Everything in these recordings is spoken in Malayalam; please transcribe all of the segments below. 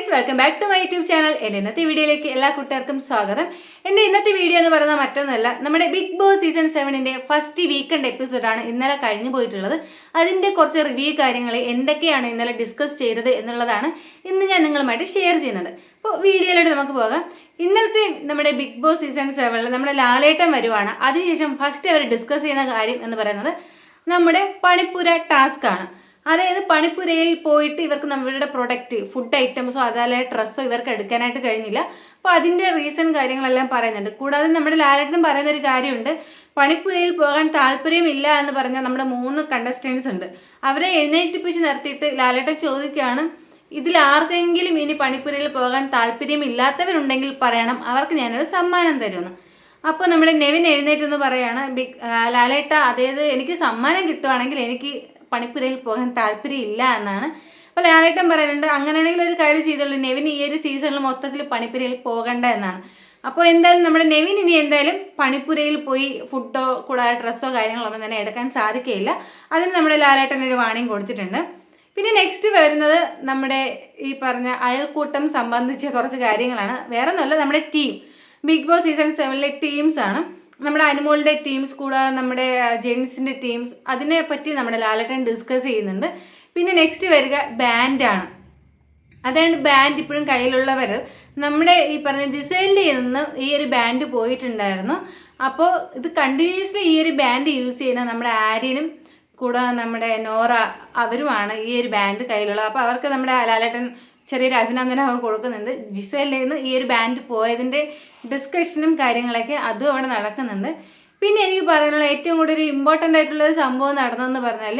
Friends, welcome back to my YouTube channel. എൻ്റെ ഇന്നത്തെ വീഡിയോയിലേക്ക് എല്ലാ കൂട്ടുകാർക്കും സ്വാഗതം. എൻ്റെ ഇന്നത്തെ വീഡിയോ എന്ന് പറയുന്നത് മറ്റൊന്നല്ല, നമ്മുടെ ബിഗ് ബോസ് സീസൺ 7ൻ്റെ ഫസ്റ്റ് വീക്കെൻഡ് എപ്പിസോഡാണ് ഇന്നലെ കഴിഞ്ഞു പോയിട്ടുള്ളത്. അതിൻ്റെ കുറച്ച് റിവ്യൂ കാര്യങ്ങൾ എന്തൊക്കെയാണ് ഇന്നലെ ഡിസ്കസ് ചെയ്തത് എന്നുള്ളതാണ് ഇന്ന് ഞാൻ നിങ്ങളുമായിട്ട് ഷെയർ ചെയ്യുന്നത്. അപ്പോൾ വീഡിയോയിലോട്ട് നമുക്ക് പോകാം. ഇന്നലത്തെ നമ്മുടെ ബിഗ് ബോസ് സീസൺ 7 നമ്മുടെ ലാലേട്ടൻ വരുവാണ്. അതിനുശേഷം ഫസ്റ്റ് അവർ ഡിസ്കസ് ചെയ്യുന്ന കാര്യം എന്ന് പറയുന്നത് നമ്മുടെ പണിപ്പുര ടാസ്ക് ആണ്. അതായത് പണിപ്പുരയിൽ പോയിട്ട് ഇവർക്ക് നമ്മളുടെ പ്രൊഡക്റ്റ്, ഫുഡ് ഐറ്റംസോ അതല്ലേ ഡ്രസ്സോ ഇവർക്ക് എടുക്കാനായിട്ട് കഴിഞ്ഞില്ല. അപ്പോൾ അതിൻ്റെ റീസൺ കാര്യങ്ങളെല്ലാം പറയുന്നുണ്ട്. കൂടാതെ നമ്മുടെ ലാലേട്ടൻ പറയുന്ന ഒരു കാര്യമുണ്ട്, പണിപ്പുരയിൽ പോകാൻ താല്പര്യമില്ല എന്ന് പറഞ്ഞാൽ നമ്മുടെ 3 കണ്ടസ്റ്റൻസ് ഉണ്ട്. അവരെ എഴുന്നേറ്റിപ്പിച്ച് നിർത്തിയിട്ട് ലാലേട്ടൻ ചോദിക്കുകയാണ്, ഇതിൽ ആർക്കെങ്കിലും ഇനി പണിപ്പുരയിൽ പോകാൻ താല്പര്യമില്ലാത്തവരുണ്ടെങ്കിൽ പറയണം, അവർക്ക് ഞാനൊരു സമ്മാനം തരുമെന്ന്. അപ്പോൾ നമ്മുടെ നെവിൻ എഴുന്നേറ്റെന്ന് പറയാണ്, ലാലേട്ട അതായത് എനിക്ക് സമ്മാനം കിട്ടുവാണെങ്കിൽ എനിക്ക് പണിപ്പുരയിൽ പോകാൻ താല്പര്യമില്ല എന്നാണ്. അപ്പോൾ ലാലേട്ടൻ പറയുന്നുണ്ട്, അങ്ങനെയാണെങ്കിൽ ഒരു കാര്യം ചെയ്തുള്ളൂ, നെവിൻ ഈ ഒരു സീസണിൽ മൊത്തത്തിൽ പണിപ്പുരയിൽ പോകണ്ട എന്നാണ്. അപ്പോൾ എന്തായാലും നമ്മുടെ നെവിൻ ഇനി എന്തായാലും പണിപ്പുരയിൽ പോയി ഫുഡോ കൂടാതെ ഡ്രസ്സോ കാര്യങ്ങളൊന്നും തന്നെ എടുക്കാൻ സാധിക്കുകയില്ല. അതിന് നമ്മുടെ ലാലേട്ടൻ ഒരു വാണിംഗ് കൊടുത്തിട്ടുണ്ട്. പിന്നെ നെക്സ്റ്റ് വരുന്നത് നമ്മുടെ ഈ പറഞ്ഞ അയൽക്കൂട്ടം സംബന്ധിച്ച കുറച്ച് കാര്യങ്ങളാണ്. വേറെ ഒന്നുമല്ല, നമ്മുടെ ടീം ബിഗ് ബോസ് സീസൺ 7ലെ ടീംസ് ആണ്. നമ്മുടെ അനുമോളുടെ ടീംസ് കൂടാതെ നമ്മുടെ ജെൻസിൻ്റെ ടീംസ്, അതിനെ പറ്റി നമ്മുടെ ലാലേട്ടൻ ഡിസ്കസ് ചെയ്യുന്നുണ്ട്. പിന്നെ നെക്സ്റ്റ് വരിക ബാൻഡാണ്. അതായത് ബാൻഡ് ഇപ്പോഴും കയ്യിലുള്ളവർ നമ്മുടെ ഈ പറഞ്ഞ ജിസേലിൻ്റെ നിന്ന് ഈ ഒരു ബാൻഡ് പോയിട്ടുണ്ടായിരുന്നു. അപ്പോൾ ഇത് കണ്ടിന്യൂസ്ലി ഈ ഒരു ബാൻഡ് യൂസ് ചെയ്യുന്ന നമ്മുടെ ആര്യനും കൂടാതെ നമ്മുടെ നോറ അവരുമാണ് ഈ ഒരു ബാൻഡ് കയ്യിലുള്ളത്. അപ്പോൾ അവർക്ക് നമ്മുടെ ലാലേട്ടൻ ചെറിയൊരു അഭിനന്ദനമൊക്കെ കൊടുക്കുന്നുണ്ട്. ജിസേലിൽ നിന്ന് ഈ ഒരു ബാൻഡ് പോയതിൻ്റെ ഡിസ്കഷനും കാര്യങ്ങളൊക്കെ അതും അവിടെ നടക്കുന്നുണ്ട്. പിന്നെ എനിക്ക് പറയാനുള്ള ഏറ്റവും കൂടുതൽ ഇമ്പോർട്ടൻ്റ് ആയിട്ടുള്ള ഒരു സംഭവം നടന്നതെന്ന് പറഞ്ഞാൽ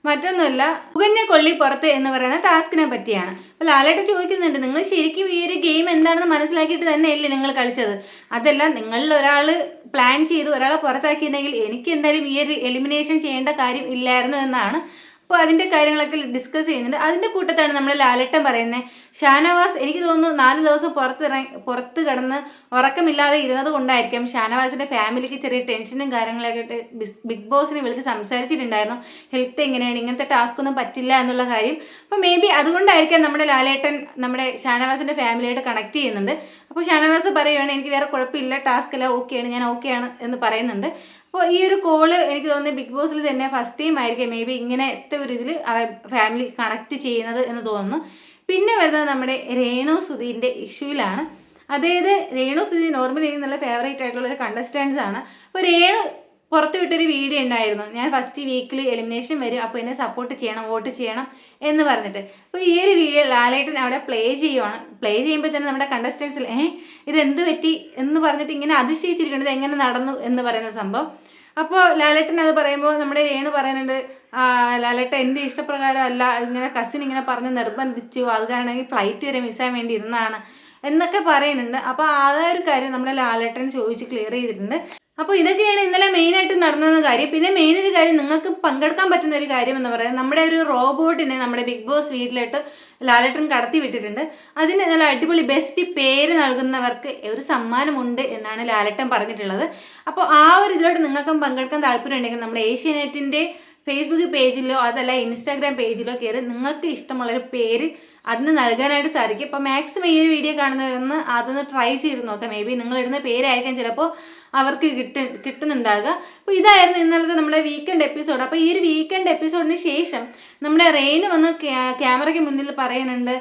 മറ്റൊന്നുമല്ല, സുകന്യ കൊള്ളി പുറത്ത് എന്ന് പറയുന്ന ടാസ്കിനെ പറ്റിയാണ്. അപ്പോൾ ലാലേട്ടൻ ചോദിക്കുന്നുണ്ട്, നിങ്ങൾ ശരിക്കും ഈ ഒരു ഗെയിം എന്താണെന്ന് മനസ്സിലാക്കിയിട്ട് തന്നെയല്ലേ നിങ്ങൾ കളിച്ചത്? അതല്ല, നിങ്ങളിൽ ഒരാൾ പ്ലാൻ ചെയ്ത് ഒരാളെ പുറത്താക്കിയിരുന്നെങ്കിൽ എനിക്ക് എന്തായാലും ഈ ഒരു എലിമിനേഷൻ ചെയ്യേണ്ട കാര്യം ഇല്ലായിരുന്നു എന്നാണ്. അപ്പോൾ അതിൻ്റെ കാര്യങ്ങളൊക്കെ ഡിസ്കസ് ചെയ്യുന്നുണ്ട്. അതിൻ്റെ കൂട്ടത്താണ് നമ്മൾ ലാലേട്ടൻ പറയുന്നത്, ഷാനവാസ് എനിക്ക് തോന്നുന്നു 4 ദിവസം പുറത്ത് കിടന്ന് ഉറക്കമില്ലാതെ ഇരുന്നത് കൊണ്ടായിരിക്കും ഷാനവാസിൻ്റെ ഫാമിലിക്ക് ചെറിയ ടെൻഷനും കാര്യങ്ങളൊക്കെ ആയിട്ട് ബിഗ് ബോസിനെ വിളിച്ച് സംസാരിച്ചിട്ടുണ്ടായിരുന്നു. ഹെൽത്ത് എങ്ങനെയാണ്, ഇങ്ങനത്തെ ടാസ്ക് ഒന്നും പറ്റില്ല എന്നുള്ള കാര്യം. അപ്പോൾ മേ ബി അതുകൊണ്ടായിരിക്കാം നമ്മുടെ ലാലേട്ടൻ നമ്മുടെ ഷാനവാസിൻ്റെ ഫാമിലിയായിട്ട് കണക്ട് ചെയ്യുന്നുണ്ട്. അപ്പോൾ ഷാനവാസ് പറയുകയാണ്, എനിക്ക് വേറെ കുഴപ്പമില്ല, ടാസ്ക് എല്ലാം ഓക്കെയാണ്, ഞാൻ ഓക്കെയാണ് എന്ന് പറയുന്നുണ്ട്. അപ്പോൾ ഈ ഒരു കോള് എനിക്ക് തോന്നുന്നത് ബിഗ് ബോസിൽ തന്നെ ഫസ്റ്റ് ടൈം ആയിരിക്കും മേ ബി ഇങ്ങനത്തെ ഒരു ഇതിൽ ഫാമിലി കണക്ട് ചെയ്യുന്നത് എന്ന് തോന്നുന്നു. പിന്നെ വരുന്നത് നമ്മുടെ രേണു സുധീൻ്റെ ഇഷ്യൂവിലാണ്. അതായത് രേണു സുധി നോർമലി നല്ല ഫേവറേറ്റ് ആയിട്ടുള്ള ഒരു കണ്ടസ്റ്റൻസ് ആണ്. അപ്പോൾ രേണു പുറത്ത് വിട്ടൊരു വീഡിയോ ഉണ്ടായിരുന്നു, ഞാൻ ഫസ്റ്റ് വീക്കിൽ എലിമിനേഷൻ വരും, അപ്പോൾ എന്നെ സപ്പോർട്ട് ചെയ്യണം, വോട്ട് ചെയ്യണം എന്ന് പറഞ്ഞിട്ട്. അപ്പോൾ ഈ ഒരു വീഡിയോ ലാലേട്ടൻ അവിടെ പ്ലേ ചെയ്യുവാണ്. പ്ലേ ചെയ്യുമ്പോൾ തന്നെ നമ്മുടെ കണ്ടസ്റ്റൻസിൽ ഇതെന്ത് പറ്റി എന്ന് പറഞ്ഞിട്ട് ഇങ്ങനെ അതിശയിച്ചിരിക്കുന്നത്, എങ്ങനെ നടന്നു എന്ന് പറയുന്ന സംഭവം. അപ്പോൾ ലാലേട്ടൻ അത് പറയുമ്പോൾ നമ്മുടെ രേണു പറയുന്നുണ്ട്, ലാലേട്ടൻ എൻ്റെ ഇഷ്ടപ്രകാരം അല്ല, ഇങ്ങനെ കസിൻ ഇങ്ങനെ പറഞ്ഞ് നിർബന്ധിച്ചു, അത് കാരണം ഫ്ലൈറ്റ് വരെ മിസ്സാൻ വേണ്ടി ഇരുന്നതാണ് എന്നൊക്കെ പറയുന്നുണ്ട്. അപ്പോൾ ആ ഒരു കാര്യം നമ്മുടെ ലാലേട്ടൻ ചോദിച്ച് ക്ലിയർ ചെയ്തിട്ടുണ്ട്. അപ്പോൾ ഇതൊക്കെയാണ് ഇന്നലെ മെയിനായിട്ട് നടന്ന കാര്യം. പിന്നെ മെയിൻ ഒരു കാര്യം, നിങ്ങൾക്ക് പങ്കെടുക്കാൻ പറ്റുന്ന ഒരു കാര്യം എന്ന് പറയുന്നത്, നമ്മുടെ ഒരു റോബോട്ടിനെ നമ്മുടെ ബിഗ് ബോസ് വീട്ടിലോട്ട് ലാലേട്ടൻ കടത്തി വിട്ടിട്ടുണ്ട്. അതിന് നല്ല അടിപൊളി ബെസ്റ്റ് പേര് നൽകുന്നവർക്ക് ഒരു സമ്മാനമുണ്ട് എന്നാണ് ലാലേട്ടൻ പറഞ്ഞിട്ടുള്ളത്. അപ്പോൾ ആ ഒരു ഇതിലോട്ട് നിങ്ങൾക്കും പങ്കെടുക്കാൻ താല്പര്യം ഉണ്ടെങ്കിൽ നമ്മുടെ ഏഷ്യാനെറ്റിൻ്റെ ഫേസ്ബുക്ക് പേജിലോ അതല്ല ഇൻസ്റ്റാഗ്രാം പേജിലോ കയറി നിങ്ങൾക്ക് ഇഷ്ടമുള്ളൊരു പേര് അതിന് നൽകാനായിട്ട് സാധിക്കും. അപ്പോൾ മാക്സിമം ഈ ഒരു വീഡിയോ കാണുന്നവരൊന്ന് അതൊന്ന് ട്രൈ ചെയ്ത് നോക്കാം. മേ ബി നിങ്ങളിടുന്ന പേരായിരിക്കാം ചിലപ്പോൾ അവർക്ക് കിട്ടുന്നുണ്ടാകുക. അപ്പോൾ ഇതായിരുന്നു ഇന്നലത്തെ നമ്മുടെ വീക്കെൻഡ് എപ്പിസോഡ്. അപ്പോൾ ഈ ഒരു വീക്കെൻഡ് എപ്പിസോഡിന് ശേഷം നമ്മുടെ റെയിന് വന്ന് ക്യാമറയ്ക്ക് മുന്നിൽ പറയുന്നുണ്ട്,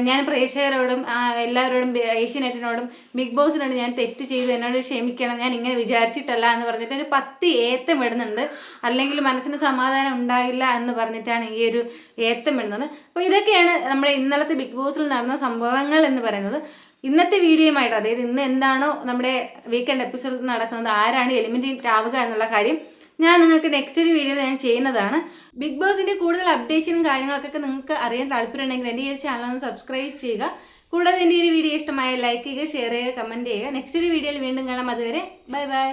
ഞാൻ പ്രേക്ഷകരോടും എല്ലാവരോടും ഏഷ്യാനെറ്റിനോടും ബിഗ് ബോസിനോട് ഞാൻ തെറ്റ് ചെയ്തു, എന്നോട് ക്ഷമിക്കണം, ഞാൻ ഇങ്ങനെ വിചാരിച്ചിട്ടല്ല എന്ന് പറഞ്ഞിട്ട് ഒരു 10 ഏത്തം ഇടുന്നുണ്ട്. അല്ലെങ്കിൽ മനസ്സിന് സമാധാനം ഉണ്ടാകില്ല എന്ന് പറഞ്ഞിട്ടാണ് ഈ ഒരു ഏത്തം ഇടുന്നത്. അപ്പോൾ ഇതൊക്കെയാണ് നമ്മുടെ ഇന്നലത്തെ ബിഗ് ബോസിൽ നടന്ന സംഭവങ്ങൾ എന്ന് പറയുന്നത്. ഇന്നത്തെ വീഡിയോയുമായിട്ട്, അതായത് ഇന്ന് എന്താണോ നമ്മുടെ വീക്കെൻഡ് എപ്പിസോഡ് നടക്കുന്നത്, ആരാണ് എലിമിനേറ്റ് ആവുക എന്നുള്ള കാര്യം ഞാൻ നിങ്ങൾക്ക് നെക്സ്റ്റ് ഒരു വീഡിയോയിൽ ഞാൻ ചെയ്യുന്നതാണ്. ബിഗ് ബോസിൻ്റെ കൂടുതൽ അപ്ഡേഷനും കാര്യങ്ങളൊക്കെ നിങ്ങൾക്ക് അറിയാൻ താല്പര്യമുണ്ടെങ്കിൽ എൻ്റെ ഈ ചാനൽ ഒന്ന് സബ്സ്ക്രൈബ് ചെയ്യുക. കൂടാതെ എൻ്റെ ഈ വീഡിയോ ഇഷ്ടമായ ലൈക്ക് ചെയ്യുക, ഷെയർ ചെയ്യുക, കമൻറ്റ് ചെയ്യുക. നെക്സ്റ്റ് ഒരു വീഡിയോയിൽ വീണ്ടും കാണാം. അതുവരെ ബൈ ബൈ.